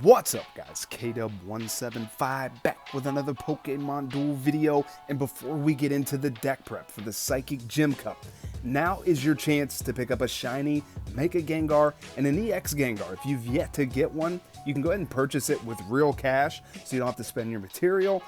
What's up guys, KW175 back with another Pokémon Duel video, and before we get into the deck prep for the Psychic Gym Cup, now is your chance to pick up a shiny Mega Gengar and an EX Gengar. If you've yet to get one, you can go ahead and purchase it with real cash so you don't have to spend your material.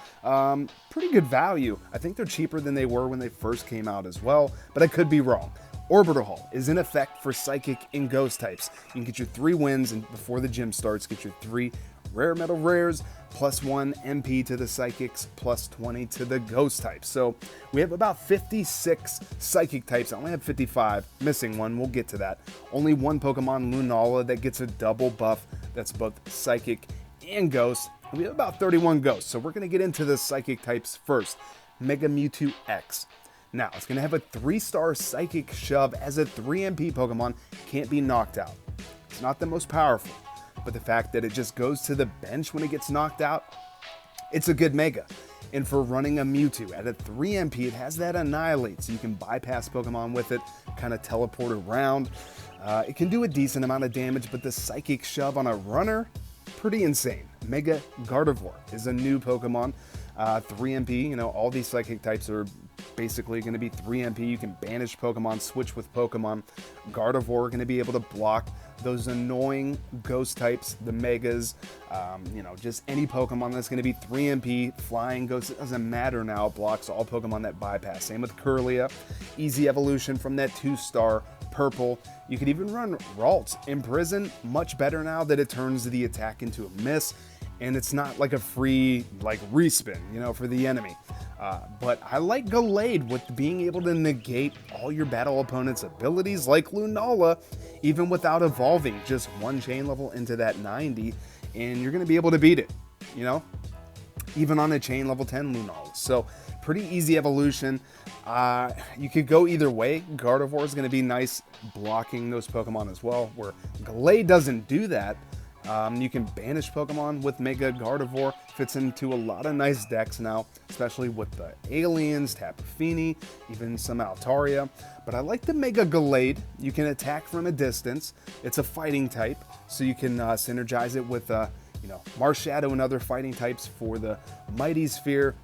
Pretty good value. I think they're cheaper than they were when they first came out as well, but I could be wrong. Orbital Hall is in effect for Psychic and Ghost types. You can get your 3 wins, and before the gym starts, get your 3 rare metal rares, plus 1 MP to the Psychics, plus 20 to the Ghost types. So we have about 56 Psychic types. I only have 55, missing one, we'll get to that. Only one Pokemon, Lunala, that gets a double buff that's both Psychic and Ghost. And we have about 31 Ghosts, so we're going to get into the Psychic types first. Mega Mewtwo X. Now, it's going to have a 3-star Psychic Shove as a 3 MP Pokemon, can't be knocked out. It's not the most powerful, but the fact that it just goes to the bench when it gets knocked out, it's a good Mega. And for running a Mewtwo at a 3 MP, it has that Annihilate, so you can bypass Pokemon with it, kind of teleport around. It can do a decent amount of damage, but the Psychic Shove on a runner, pretty insane. Mega Gardevoir is a new Pokemon, 3 MP. You know, all these Psychic types are basically going to be 3 MP. You can banish Pokemon, switch with Pokemon. Gardevoir going to be able to block those annoying Ghost types, the Megas, you know, just any Pokemon that's going to be 3 MP. Flying Ghost, it doesn't matter now, it blocks all Pokemon that bypass. Same with Curlia. Easy evolution from that 2-star purple. You could even run Ralts. Imprison, much better now that it turns the attack into a miss, and it's not like a free respin, you know, for the enemy. But I like Gallade with being able to negate all your battle opponent's abilities like Lunala, even without evolving just 1 chain level into that 90, and you're going to be able to beat it, you know, even on a chain level 10 Lunala. So pretty easy evolution. You could go either way. Gardevoir is going to be nice blocking those Pokemon as well, where Gallade doesn't do that. You can banish Pokemon with Mega Gardevoir. Fits into a lot of nice decks now, especially with the Aliens, Tapu Fini, even some Altaria. But I like the Mega Gallade. You can attack from a distance. It's a fighting type, so you can synergize it with you know, Marshadow and other fighting types for the Mighty Sphere.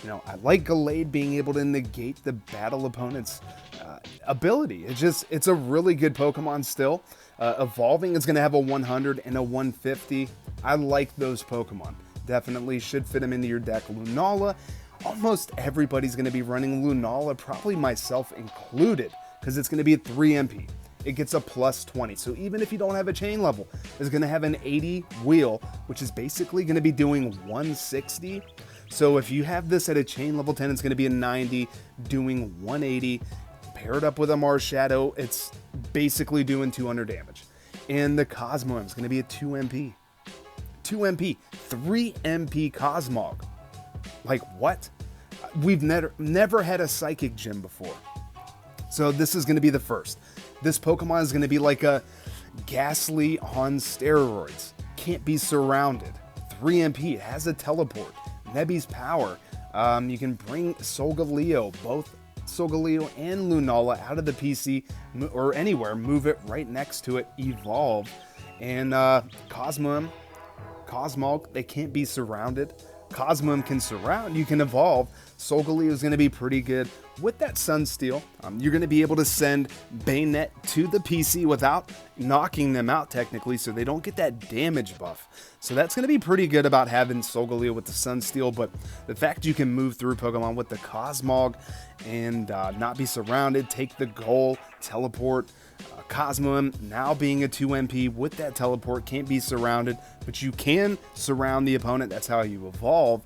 You know, I like Gallade being able to negate the battle opponent's ability. It's a really good Pokemon still. Evolving is going to have a 100 and a 150. I like those Pokemon. Definitely should fit them into your deck. Lunala, almost everybody's going to be running Lunala, probably myself included, because it's going to be a 3 MP. It gets a plus 20. So even if you don't have a chain level, it's going to have an 80 wheel, which is basically going to be doing 160. So if you have this at a chain level 10, it's going to be a 90, doing 180. Paired up with a Marshadow, it's basically doing 200 damage. And the Cosmoem is going to be a 2 MP. 2 MP, 3 MP Cosmog. Like what? We've never had a Psychic Gym before. So this is going to be the first. This Pokemon is going to be like a Ghastly on steroids. Can't be surrounded. 3 MP, it has a teleport. Nebby's power. You can bring Solgaleo, both Solgaleo and Lunala, out of the PC or anywhere, move it right next to it, evolve. And Cosmoem, Cosmog, they can't be surrounded. Cosmoem can surround, you can evolve. Solgaleo is going to be pretty good. With that Sunsteel, you're going to be able to send Bayonet to the PC without knocking them out technically, so they don't get that damage buff. So that's going to be pretty good about having Solgaleo with the Sunsteel, but the fact you can move through Pokemon with the Cosmog and not be surrounded, take the goal, teleport. Cosmoem now being a 2 MP with that teleport, can't be surrounded, but you can surround the opponent. That's how you evolve.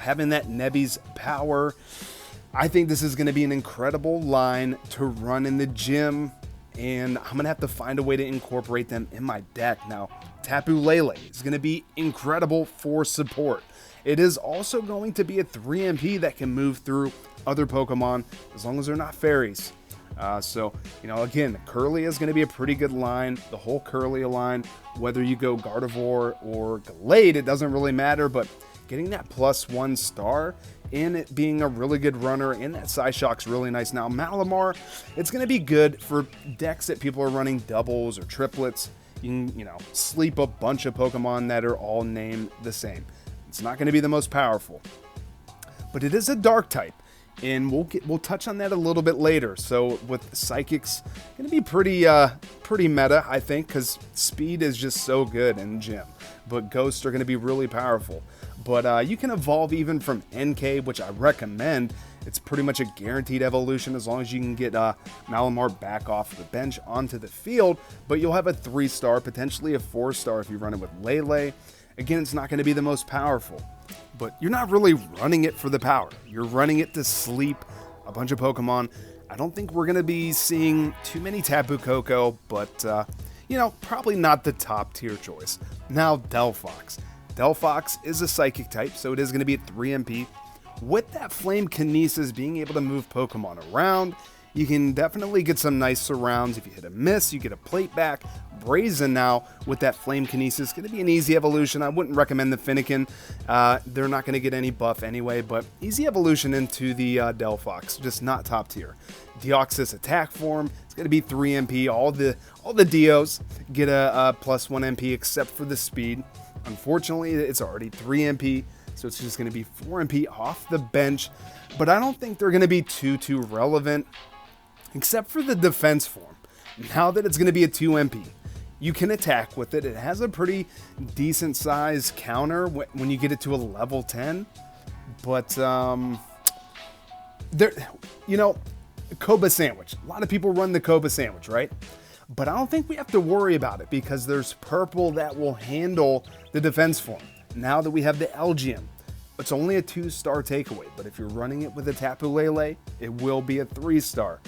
Having that Nebby's power, I think this is going to be an incredible line to run in the gym, and I'm going to have to find a way to incorporate them in my deck. Now, Tapu Lele is going to be incredible for support. It is also going to be a 3 MP that can move through other Pokemon as long as they're not fairies. So, you know, again, Curlia is going to be a pretty good line. The whole Curlia line, whether you go Gardevoir or Gallade, it doesn't really matter, but getting that plus 1 star and it being a really good runner, and that Psyshock's really nice. Now, Malamar, it's going to be good for decks that people are running doubles or triplets. You can, sleep a bunch of Pokemon that are all named the same. It's not going to be the most powerful, but it is a dark type, and we'll touch on that a little bit later. So with Psychic's going to be pretty meta, I think, because speed is just so good in Gym, but Ghosts are going to be really powerful. But you can evolve even from NK, which I recommend. It's pretty much a guaranteed evolution as long as you can get Malamar back off the bench onto the field. But you'll have a 3-star, potentially a 4-star if you run it with Lele. Again, it's not going to be the most powerful, but you're not really running it for the power. You're running it to sleep a bunch of Pokemon. I don't think we're going to be seeing too many Tapu Koko, but, probably not the top tier choice. Now, Delphox. Delphox is a Psychic type, so it is going to be a 3 MP. With that Flame Kinesis, being able to move Pokemon around, you can definitely get some nice surrounds. If you hit a miss, you get a plate back. Brazen now, with that Flame Kinesis, going to be an easy evolution. I wouldn't recommend the Finnegan. They're not going to get any buff anyway, but easy evolution into the Delphox, just not top tier. Deoxys attack form, it's going to be 3 MP. All the Dios get a +1 MP except for the speed. Unfortunately, it's already 3 MP, so it's just going to be 4 MP off the bench. But I don't think they're going to be too relevant, except for the defense form. Now that it's going to be a 2 MP, you can attack with it. It has a pretty decent size counter when you get it to a level 10. But, Koba Sandwich. A lot of people run the Koba Sandwich, right? But I don't think we have to worry about it because there's purple that will handle the defense form. Now that we have the Elgium, it's only a 2-star takeaway, but if you're running it with a Tapu Lele, it will be a 3-star.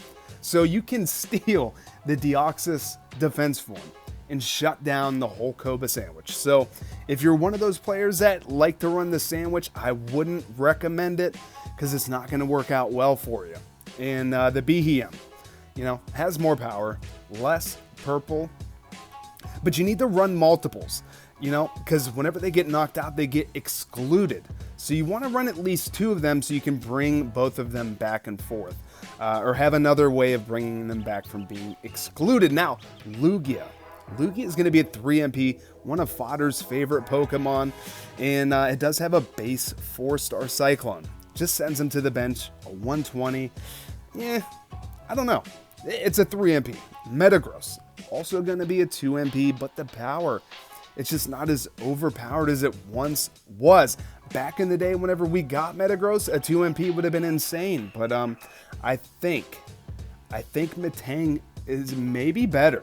So you can steal the Deoxys defense form and shut down the whole Koba Sandwich. So if you're one of those players that like to run the sandwich, I wouldn't recommend it because it's not going to work out well for you. And the Behem, has more power, less purple, but you need to run multiples, because whenever they get knocked out, they get excluded. So you want to run at least 2 of them so you can bring both of them back and forth, or have another way of bringing them back from being excluded. Now, Lugia. Lugia is going to be a 3 MP, one of Fodder's favorite Pokemon, and it does have a base 4-star Cyclone. Just sends him to the bench, a 120. I don't know. It's a 3 MP. Metagross, also going to be a 2 MP, but the power, it's just not as overpowered as it once was. Back in the day, whenever we got Metagross, a 2 MP would have been insane. But I think Metang is maybe better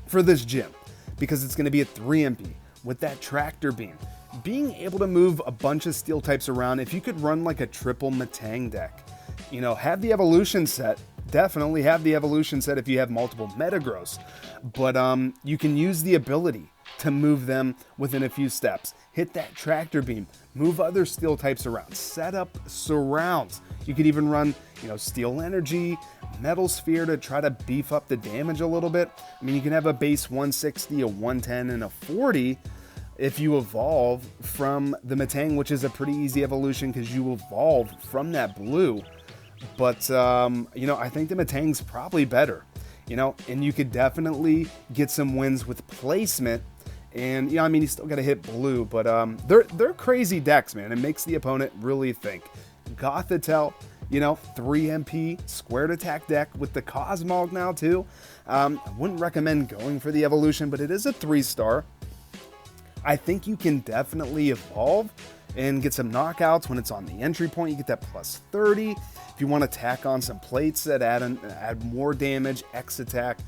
for this gym because it's going to be a 3 MP with that Tractor Beam. Being able to move a bunch of steel types around, if you could run like a triple Metang deck, have the evolution set. Definitely have the evolution set if you have multiple Metagross, but you can use the ability to move them within a few steps. Hit that Tractor Beam, move other steel types around, set up surrounds. You could even run, Steel Energy, Metal Sphere to try to beef up the damage a little bit. I mean, you can have a base 160, a 110, and a 40 if you evolve from the Metang, which is a pretty easy evolution because you evolve from that blue. But, I think the Metang's probably better, and you could definitely get some wins with placement. And, you still got to hit blue, but they're crazy decks, man. It makes the opponent really think. Gothitelle, 3 MP, squared attack deck with the Cosmog now, too. I wouldn't recommend going for the evolution, but it is a 3-star. I think you can definitely evolve and get some knockouts when it's on the entry point. You get that +30. If you want to tack on some plates that add more damage, X attack,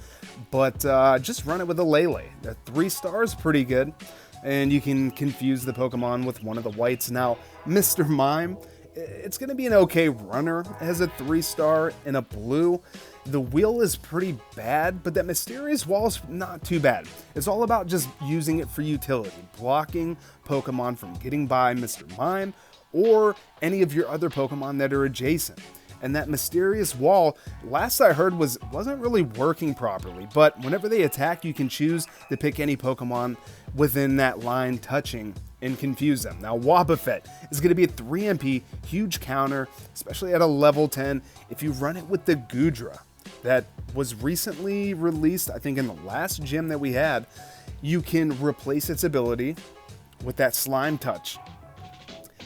but just run it with a Lele. The 3-star is pretty good, and you can confuse the Pokemon with one of the whites. Now, Mr. Mime, it's going to be an okay runner. It has a 3-star and a blue. The wheel is pretty bad, but that Mysterious Wall is not too bad. It's all about just using it for utility, blocking Pokemon from getting by Mr. Mime or any of your other Pokemon that are adjacent. And that Mysterious Wall, last I heard, wasn't really working properly, but whenever they attack, you can choose to pick any Pokemon within that line touching and confuse them. Now, Wobbuffet is going to be a 3 MP, huge counter, especially at a level 10 if you run it with the Goodra. that was recently released, I think in the last gym that we had. You can replace its ability with that slime touch.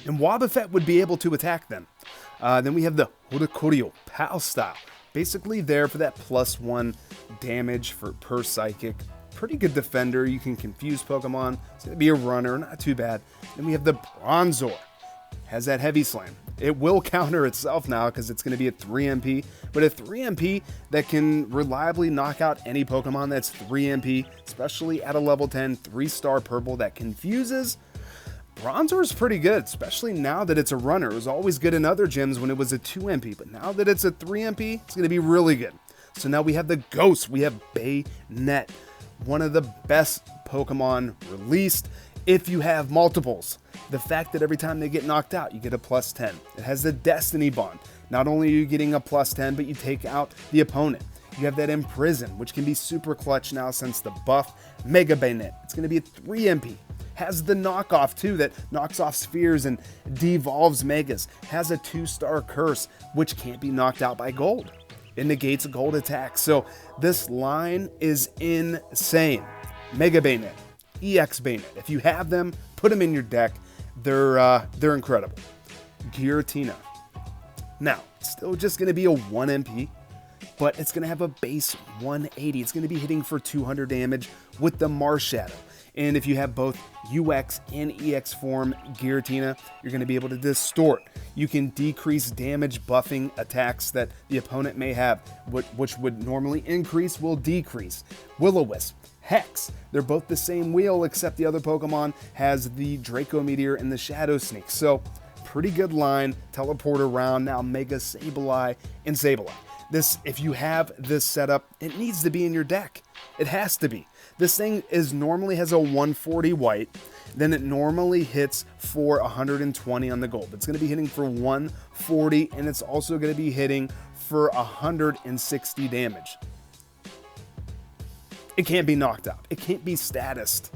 And Wobbuffet would be able to attack them. Then we have the Hodokoryo Pal Style. Basically there for that +1 damage per psychic. Pretty good defender. You can confuse Pokemon. It's going to be a runner. Not too bad. Then we have the Bronzor. Has that heavy slam. It will counter itself now because it's going to be a 3 MP. But a 3 MP that can reliably knock out any Pokemon that's 3 MP. Especially at a level 10 3-star purple that confuses. Bronzor is pretty good, especially now that it's a runner. It was always good in other gyms when it was a 2 MP, but now that it's a 3 MP, it's going to be really good. So now we have the Ghost, we have Baynet, one of the best Pokemon released if you have multiples. The fact that every time they get knocked out, you get a +10. It has the Destiny Bond. Not only are you getting a +10, but you take out the opponent. You have that Imprison, which can be super clutch now since the buff. Mega Baynet, it's going to be a 3 MP. Has the knockoff too that knocks off spheres and devolves megas. Has a 2-star curse which can't be knocked out by gold. It negates a gold attack. So this line is insane. Mega Baynet, EX Baynet. If you have them, put them in your deck. They're incredible. Giratina. Now, it's still just going to be a 1 MP, but it's going to have a base 180. It's going to be hitting for 200 damage with the Marshadow. And if you have both UX and EX form Giratina, you're going to be able to distort. You can decrease damage buffing attacks that the opponent may have, which would normally increase will decrease. Will-O-Wisp, Hex, they're both the same wheel except the other Pokemon has the Draco Meteor and the Shadow Sneak. So pretty good line. Teleport around now. Mega Sableye and Sableye. This, if you have this setup, it needs to be in your deck. It has to be. This thing normally has a 140 white, then it normally hits for 120 on the gold. It's going to be hitting for 140, and it's also going to be hitting for 160 damage. It can't be knocked out. It can't be statused.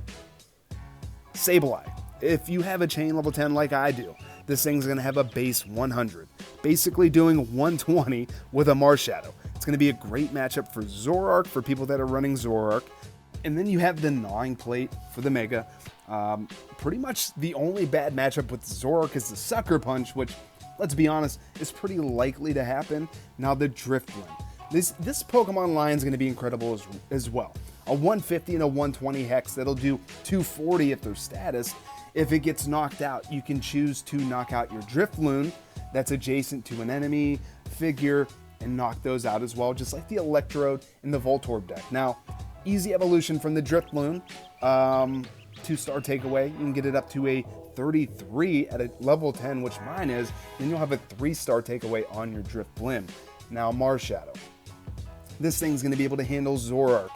Sableye. If you have a chain level 10 like I do, this thing's going to have a base 100. Basically doing 120 with a Marshadow. It's going to be a great matchup for Zoroark, for people that are running Zoroark. And then you have the Gnawing Plate for the Mega. Pretty much the only bad matchup with Zoroark is the Sucker Punch, which, let's be honest, is pretty likely to happen. Now the Drifblim. This Pokemon line is going to be incredible as well. A 150 and a 120 Hex that'll do 240 if they're status. If it gets knocked out, you can choose to knock out your Drifloon that's adjacent to an enemy figure and knock those out as well, just like the Electrode in the Voltorb deck. Now, easy evolution from the Drifloon, 2-star takeaway. You can get it up to a 33 at a level 10, which mine is. Then you'll have a 3-star takeaway on your Drifblim. Now, Marshadow. This thing's going to be able to handle Zoroark.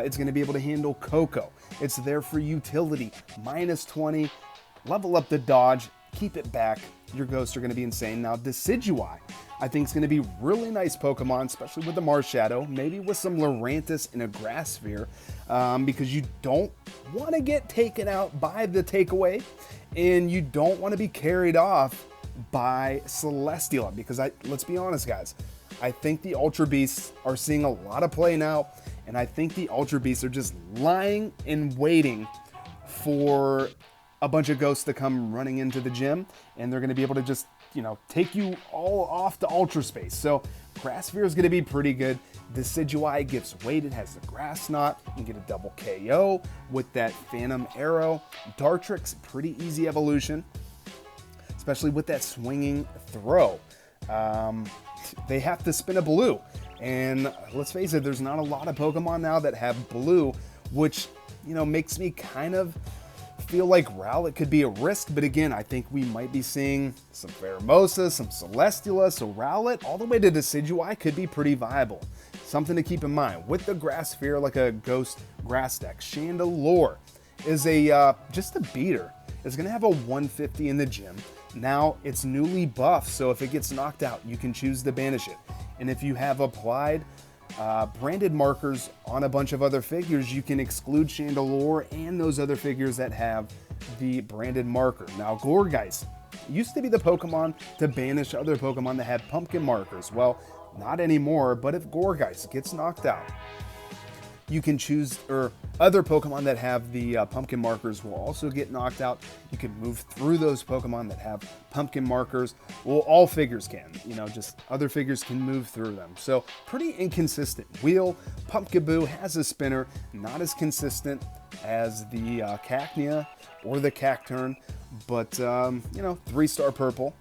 It's going to be able to handle Koko. It's there for utility. -20. Level up the dodge. Keep it back. Your ghosts are going to be insane. Now, Decidueye, I think it's going to be really nice Pokemon, especially with the Marshadow, maybe with some Lurantis and a Grass Sphere, because you don't want to get taken out by the takeaway, and you don't want to be carried off by Celesteela, because let's be honest, guys, I think the Ultra Beasts are seeing a lot of play now, and I think the Ultra Beasts are just lying and waiting for a bunch of ghosts to come running into the gym, and they're going to be able to just, take you all off to Ultra Space. So Grass Sphere is going to be pretty good. Decidueye gets weighted, has the Grass Knot. You can get a double KO with that Phantom Arrow. Dartrix, pretty easy evolution, especially with that swinging throw. They have to spin a blue, and let's face it, there's not a lot of Pokemon now that have blue, which, makes me kind of feel like Rowlet could be a risk, but again, I think we might be seeing some Pheromosa, some Celesteela, so Rowlet all the way to Decidueye could be pretty viable. Something to keep in mind. With the Grass Sphere, like a Ghost Grass deck, Chandelure is just a beater. It's going to have a 150 in the gym. Now, it's newly buffed, so if it gets knocked out, you can choose to banish it. And if you have applied branded markers on a bunch of other figures, you can exclude Chandelure and those other figures that have the branded marker. Now, Gourgeist used to be the Pokemon to banish other Pokemon that had pumpkin markers. Well, not anymore, but if Gourgeist gets knocked out, you can choose, or other Pokemon that have the pumpkin markers will also get knocked out. You can move through those Pokemon that have pumpkin markers. Well, all figures can, just other figures can move through them. So pretty inconsistent. Wheel, Pumpkaboo has a spinner, not as consistent as the Cacnea or the Cacturn, but 3-star purple.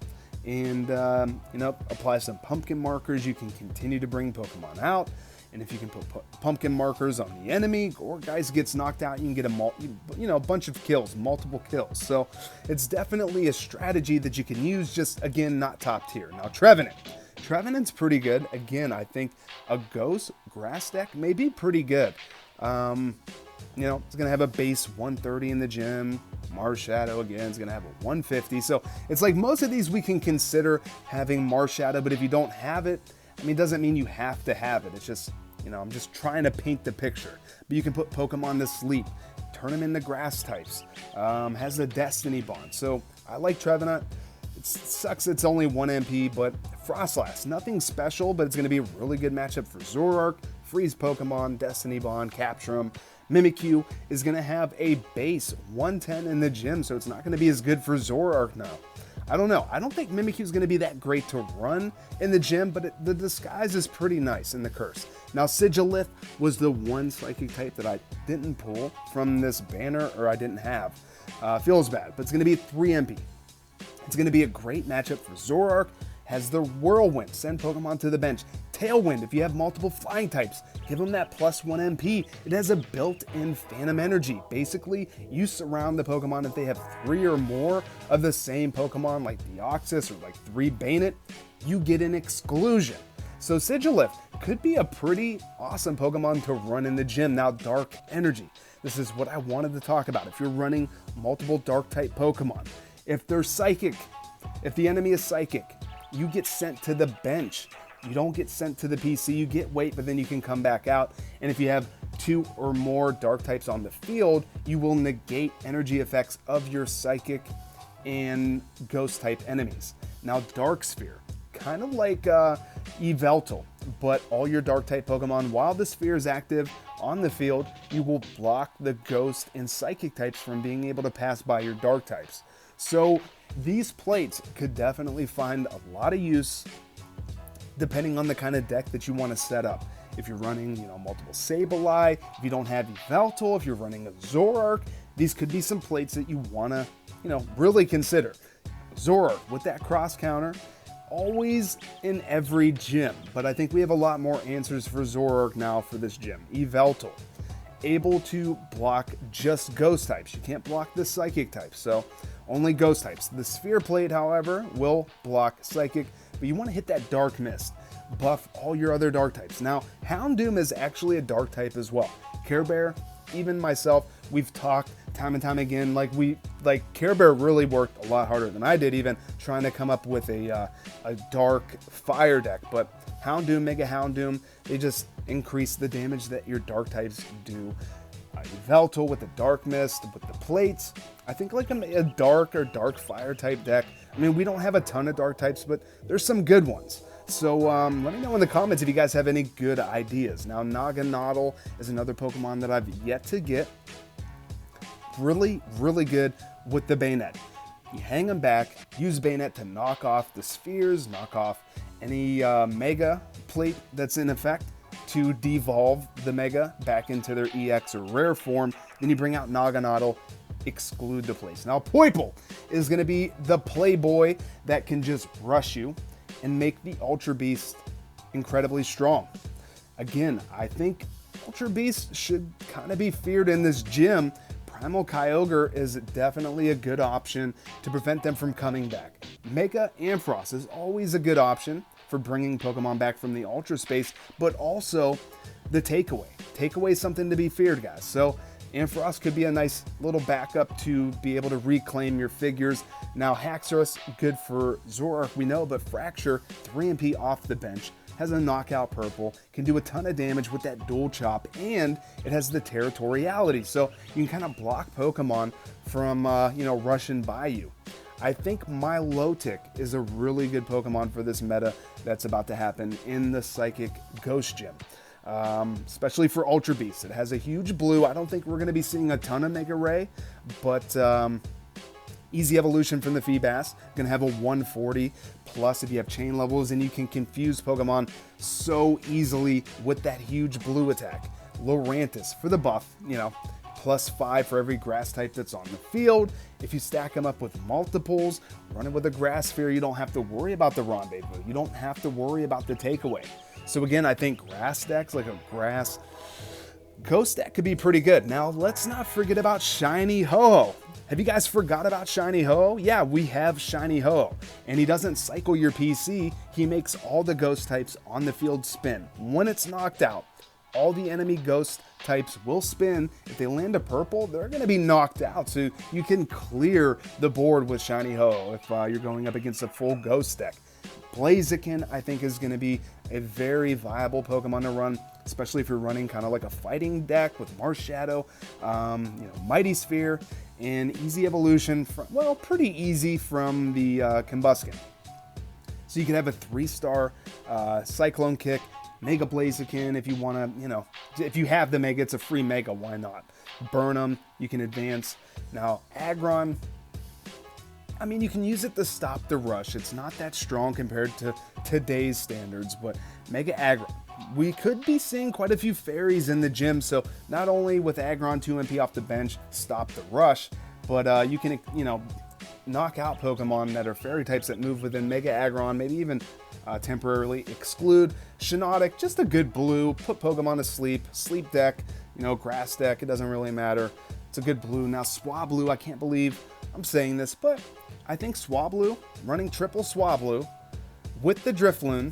And, apply some pumpkin markers. You can continue to bring Pokemon out. And if you can put pumpkin markers on the enemy, Gourgeist gets knocked out, you can get a bunch of kills, multiple kills. So it's definitely a strategy that you can use, just, again, not top tier. Now, Trevenant. Trevenant's pretty good. Again, I think a Ghost Grass deck may be pretty good. It's going to have a base 130 in the gym. Marshadow, again, is going to have a 150. So it's like most of these we can consider having Marshadow, but if you don't have it, it doesn't mean you have to have it. It's just, I'm just trying to paint the picture. But you can put Pokemon to sleep, turn them into grass types. Has a Destiny Bond. So I like Trevenant. It sucks it's only 1 MP, but Frostlass, nothing special, but it's going to be a really good matchup for Zoroark, Freeze Pokemon, Destiny Bond, Capture 'em. Mimikyu is going to have a base 110 in the gym, so it's not going to be as good for Zoroark now. I don't know. I don't think Mimikyu is going to be that great to run in the gym, but the disguise is pretty nice in the curse. Now, Sigilith was the one psychic type that I didn't pull from this banner, or I didn't have. Feels bad, but it's going to be 3 MP. It's going to be a great matchup for Zoroark. Has the Whirlwind, send Pokemon to the bench. Tailwind, if you have multiple flying types, give them that +1 MP. It has a built-in Phantom Energy. Basically, you surround the Pokemon if they have 3 or more of the same Pokemon, like Deoxys or like 3 Banette, you get an exclusion. So Sigilith could be a pretty awesome Pokemon to run in the gym. Now, Dark Energy. This is what I wanted to talk about. If you're running multiple Dark-type Pokemon, if they're Psychic, if the enemy is Psychic, you get sent to the bench. You don't get sent to the PC. You get weight, but then you can come back out. And if you have 2 or more dark types on the field, you will negate energy effects of your Psychic and Ghost type enemies. Now, Dark Sphere, kind of like Yveltal, but all your dark type Pokemon, while the sphere is active on the field, you will block the Ghost and Psychic types from being able to pass by your dark types. So these plates could definitely find a lot of use depending on the kind of deck that you want to set up. If you're running, multiple Sableye, if you don't have Yveltal, if you're running a Zoroark, these could be some plates that you want to, really consider. Zoroark with that cross counter, always in every gym, but I think we have a lot more answers for Zoroark now for this gym. Yveltal, able to block just Ghost types. You can't block the Psychic types, so only Ghost types. The Sphere plate, however, will block Psychic, but you want to hit that Dark Mist, buff all your other dark types. Now, Houndoom is actually a dark type as well. Care Bear, even myself, we've talked time and time again, Care Bear really worked a lot harder than I did, even trying to come up with a dark fire deck. But Houndoom, Mega Houndoom, they just increase the damage that your dark types do. Yveltal with the Dark Mist, with the plates. I think like a dark or dark fire type deck. We don't have a ton of dark types, but there's some good ones. So let me know in the comments if you guys have any good ideas. Now, Naganadel is another Pokemon that I've yet to get. Really, really good with the Banette. You hang them back, use Banette to knock off the spheres, knock off any Mega plate that's in effect, to devolve the Mega back into their EX or rare form. Then you bring out Naganadel, exclude the place. Now, Poipole is going to be the playboy that can just rush you and make the Ultra Beast incredibly strong. Again, I think Ultra Beast should kind of be feared in this gym. Primal Kyogre is definitely a good option to prevent them from coming back. Mega Ampharos is always a good option for bringing Pokemon back from the Ultra Space, but also the Takeaway. Takeaway is something to be feared, guys. So Ampharos could be a nice little backup to be able to reclaim your figures. Now, Haxorus, good for Zoroark, we know, but Fracture, 3 MP off the bench, has a knockout purple, can do a ton of damage with that dual chop, and it has the territoriality, so you can kind of block Pokemon from, rushing by you. I think Milotic is a really good Pokemon for this meta that's about to happen in the Psychic Ghost Gym. Especially for Ultra Beast. It has a huge blue. I don't think we're going to be seeing a ton of Mega Ray, but easy evolution from the Feebas. Going to have a 140 plus if you have chain levels, and you can confuse Pokemon so easily with that huge blue attack. Lurantis for the buff, you know, +5 for every grass type that's on the field. If you stack them up with multiples, run it with a grass sphere, you don't have to worry about the rendezvous. You don't have to worry about the takeaway. So again, I think grass decks, like a grass ghost deck, could be pretty good. Now, let's not forget about Shiny Ho-Oh. Have you guys forgot about Shiny Ho-Oh? Yeah, we have Shiny Ho-Oh. And he doesn't cycle your PC. He makes all the ghost types on the field spin. When it's knocked out, all the enemy ghost types will spin. If they land a purple, they're going to be knocked out. So you can clear the board with Shiny Ho-Oh if you're going up against a full ghost deck. Blaziken, I think, is going to be a very viable Pokemon to run, especially if you're running kind of like a fighting deck with Marshadow, Mighty Sphere, and easy evolution from, well, pretty easy from the Combusken. So you can have a 3-star Cyclone Kick, Mega Blaziken if you want to, if you have the Mega, it's a free Mega, why not? Burn them, you can advance. Now, Aggron, I mean, you can use it to stop the rush. It's not that strong compared to today's standards, but Mega Aggron. We could be seeing quite a few fairies in the gym, so not only with Aggron 2 MP off the bench, stop the rush, but you can, knock out Pokemon that are fairy types that move within Mega Aggron, maybe even temporarily exclude. Shiinotic, just a good blue, put Pokemon to sleep, sleep deck, grass deck, it doesn't really matter. It's a good blue. Now, Swablu, I can't believe I'm saying this, but I think Swablu, running triple Swablu with the Drifloon.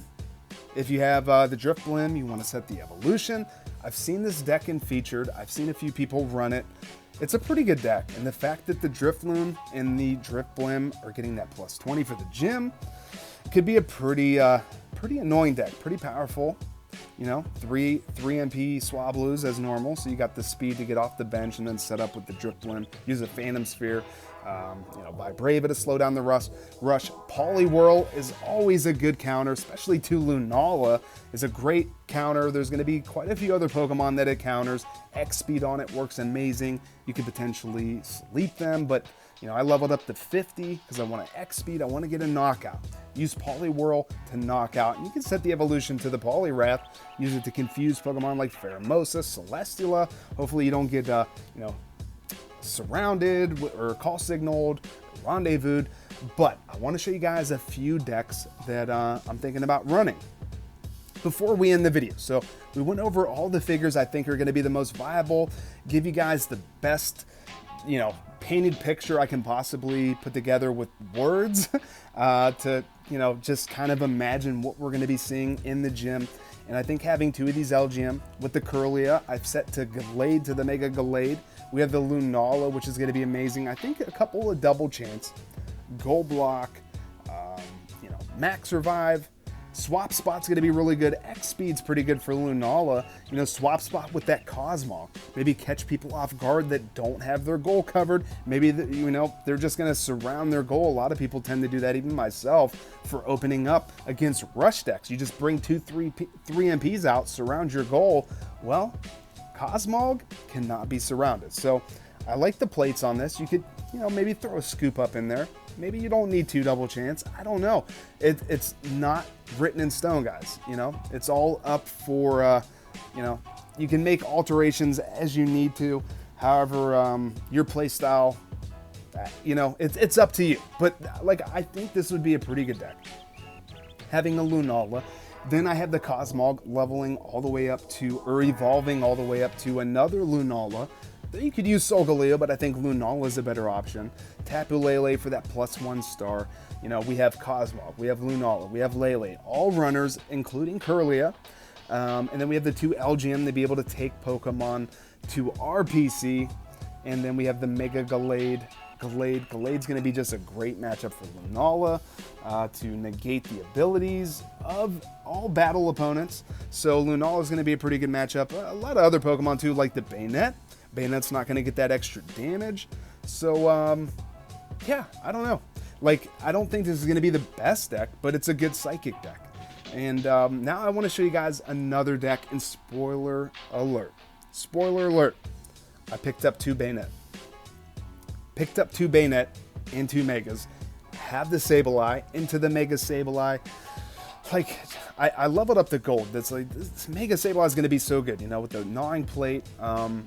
If you have the Drifblim, you want to set the evolution. I've seen this deck in Featured. I've seen a few people run it. It's a pretty good deck, and the fact that the Drifloon and the Drifblim are getting that +20 for the gym could be a pretty annoying deck, pretty powerful. 3 MP Swablus as normal, so you got the speed to get off the bench and then set up with the Drifblim. Use a Phantom Sphere, Vibrava to slow down the rush. Poliwhirl is always a good counter, especially to Lunala is a great counter. There's going to be quite a few other Pokemon that it counters. X-Speed on it works amazing. You could potentially sleep them, but I leveled up to 50 because I want an X-Speed. I want to get a knockout. Use Poliwhirl to knock out. And you can set the evolution to the Poliwrath. Use it to confuse Pokemon like Pheromosa, Celesteela. Hopefully you don't get, surrounded or call signaled, rendezvoused. But I want to show you guys a few decks that I'm thinking about running before we end the video. So we went over all the figures I think are going to be the most viable, give you guys the best, painted picture I can possibly put together with words to, just kind of imagine what we're going to be seeing in the gym. And I think having 2 of these LGM with the Curlia, I've set to Gallade, to the Mega Gallade. We have the Lunala, which is going to be amazing. I think a couple of double chance, Golblock, Max Revive. Swap Spot's going to be really good. X-Speed's pretty good for Lunala. Swap Spot with that Cosmog. Maybe catch people off guard that don't have their goal covered. Maybe, they're just going to surround their goal. A lot of people tend to do that, even myself, for opening up against rush decks. You just bring 3 MPs out, surround your goal. Well, Cosmog cannot be surrounded. So I like the plates on this. You could, maybe throw a Scoop Up in there. Maybe you don't need 2 double chance. I don't know. It's not written in stone, guys. It's all up for, you can make alterations as you need to. However, your play style, it's up to you. But I think this would be a pretty good deck. Having a Lunala. Then I have the Cosmog leveling all the way up to, or evolving all the way up to another Lunala. You could use Solgaleo, but I think Lunala is a better option. Tapu Lele for that +1 star. We have Cosmog, we have Lunala, we have Lele, all runners, including Curlia. And then we have the 2 LGM to be able to take Pokemon to our PC. And then we have the Mega Gallade. Gallade's going to be just a great matchup for Lunala to negate the abilities of all battle opponents. So Lunala is going to be a pretty good matchup. A lot of other Pokemon too, like the Bayonet. Bayonet's not going to get that extra damage. So, yeah, I don't know. Like, I don't think this is going to be the best deck, but it's a good Psychic deck. And now I want to show you guys another deck, and spoiler alert. Spoiler alert. I picked up 2 Bayonet. Picked up 2 Bayonet and 2 Megas. Have the Sableye into the Mega Sableye. Like, I leveled up the gold. That's like, this Mega Sableye is going to be so good, you know, with the gnawing plate.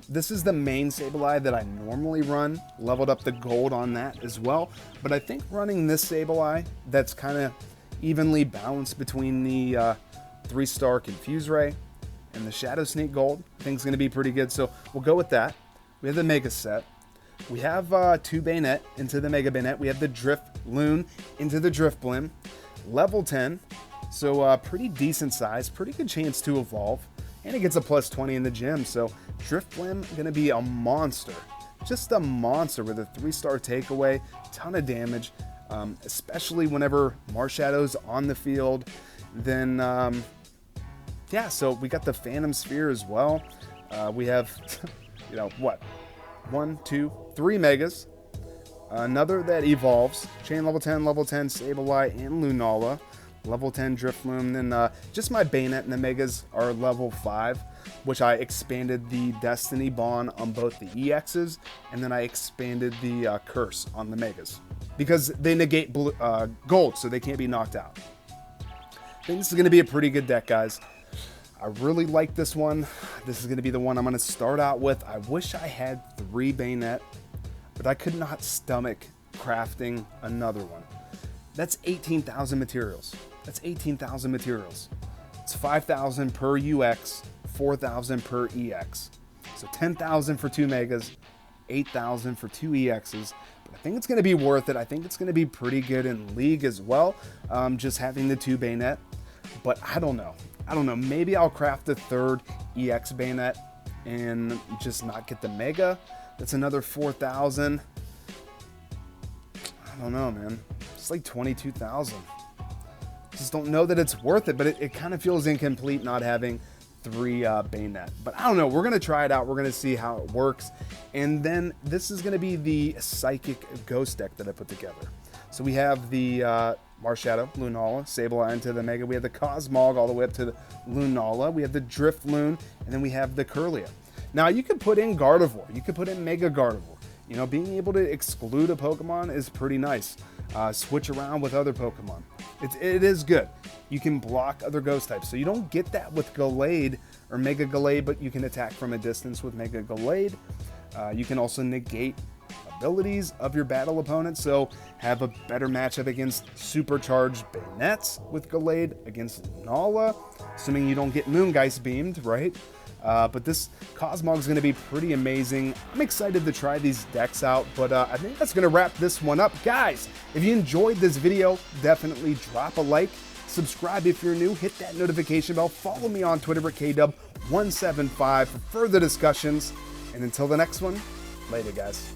This is the main Sableye that I normally run. Leveled up the gold on that as well. But I think running this Sableye, that's kind of evenly balanced between the 3-star Confuse Ray and the Shadow Sneak Gold, I think it's going to be pretty good. So we'll go with that. We have the Mega set. We have 2 Bayonet into the Mega Bayonet. We have the Drift Loon into the Drift Blim. Level 10. So pretty decent size, pretty good chance to evolve, and it gets a plus 20 in the gym. So Drift Blim gonna be a monster, just a monster with a 3-star takeaway, ton of damage, especially whenever Marshadow's on the field. Then yeah, so we got the Phantom Sphere as well. We have you know what, 1, 2, 3 Megas, another that evolves, Chain level 10, Sableye, and Lunala. Level 10 Drift Loom. Then just my Bayonet and the Megas are level 5, which I expanded the Destiny Bond on both the EXs, and then I expanded the Curse on the Megas because they negate gold, so they can't be knocked out. I think this is going to be a pretty good deck, guys. I really like this one. This is going to be the one I'm going to start out with. I wish I had 3 Bayonet, but I could not stomach crafting another one. That's 18,000 materials. That's 18,000 materials. It's 5,000 per UX, 4,000 per EX. So 10,000 for 2 Megas, 8,000 for 2 EXs. But I think it's going to be worth it. I think it's going to be pretty good in League as well, just having the 2 Bayonet. But I don't know. Maybe I'll craft a 3rd EX Bayonet and just not get the Mega. That's another 4,000. I don't know, man. It's like 22,000. Just don't know that it's worth it, but it kind of feels incomplete not having 3 Bayonet. But I don't know. We're going to try it out. We're going to see how it works. And then this is going to be the Psychic Ghost deck that I put together. So we have the Marshadow, Lunala, Sableye into the Mega. We have the Cosmog all the way up to the Lunala. We have the Drift Loon, and then we have the Curlia. Now, you could put in Gardevoir. You could put in Mega Gardevoir. You know, being able to exclude a Pokemon is pretty nice. Switch around with other Pokemon. It is good. You can block other ghost types. So you don't get that with Gallade or Mega Gallade, but you can attack from a distance with Mega Gallade. You can also negate abilities of your battle opponent, so have a better matchup against supercharged Bayonets with Gallade against Lunala, assuming you don't get Moongeist beamed, right? But this Cosmog is going to be pretty amazing. I'm excited to try these decks out, but I think that's going to wrap this one up. Guys, if you enjoyed this video, definitely drop a like, subscribe if you're new, hit that notification bell, follow me on Twitter at KDub175 for further discussions, and until the next one, later guys.